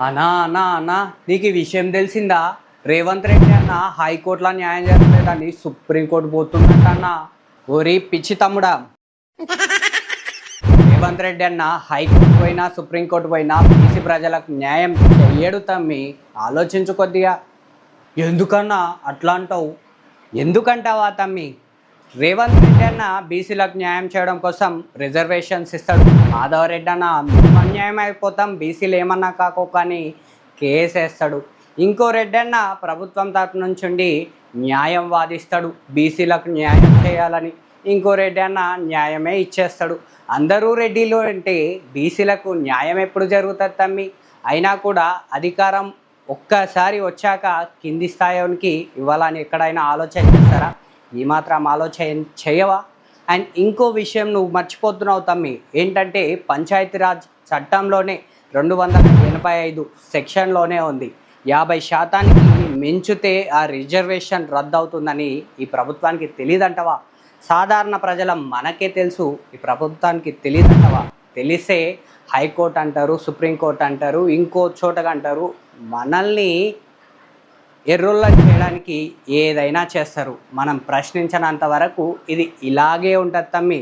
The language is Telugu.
అన్నా నీకు ఈ విషయం తెలిసిందా? రేవంత్ రెడ్డి అన్న హైకోర్టులో న్యాయం జరగలేదని సుప్రీంకోర్టు పోతున్నట్టు అన్న. ఓరి పిచ్చి తమ్ముడా, రేవంత్ రెడ్డి అన్న హైకోర్టు పోయినా సుప్రీంకోర్టు పోయినా బీసీ ప్రజలకు న్యాయం చెయ్యడు తమ్మి. ఆలోచించు కొద్దిగా. ఎందుకన్నా అట్లా అంటావు? ఎందుకంటావా తమ్మి? రేవంత్ రెడ్డి అన్న బీసీలకు న్యాయం చేయడం కోసం రిజర్వేషన్స్ ఇస్తాడు. మాధవ్ రెడ్డి అన్న మేము అన్యాయం అయిపోతాం, బీసీలు ఏమన్నా కాకోకని కేసు వేస్తాడు. ఇంకో రెడ్డి అన్న ప్రభుత్వం తరపు నుంచి ఉండి న్యాయం వాదిస్తాడు, బీసీలకు న్యాయం చేయాలని. ఇంకో రెడ్డి అన్న న్యాయమే ఇచ్చేస్తాడు. అందరూ రెడ్డిలు అంటే బీసీలకు న్యాయం ఎప్పుడు జరుగుతుంది తమ్మి? అయినా కూడా అధికారం ఒక్కసారి వచ్చాక కింది స్థాయికి ఇవ్వాలని ఎక్కడైనా ఆలోచన చేస్తారా? ఈ మాత్రం ఆలోచన చేయవా? అండ్ ఇంకో విషయం నువ్వు మర్చిపోతున్నావు తమ్మి, ఏంటంటే పంచాయతీరాజ్ చట్టంలోనే 285 సెక్షన్లోనే ఉంది 50% మించితే ఆ రిజర్వేషన్ రద్దు అవుతుందని. ఈ ప్రభుత్వానికి తెలియదంటవా? సాధారణ ప్రజల మనకే తెలుసు, ఈ ప్రభుత్వానికి తెలియదంటవా? తెలిసే హైకోర్టు అంటారు, సుప్రీంకోర్టు అంటారు, ఇంకో చోటగా అంటారు. మనల్ని ఎర్రోళ్ళ చేయడానికి ఏదైనా చేస్తారు. మనం ప్రశ్నించినంత వరకు ఇది ఇలాగే ఉంటుంది తమ్మి.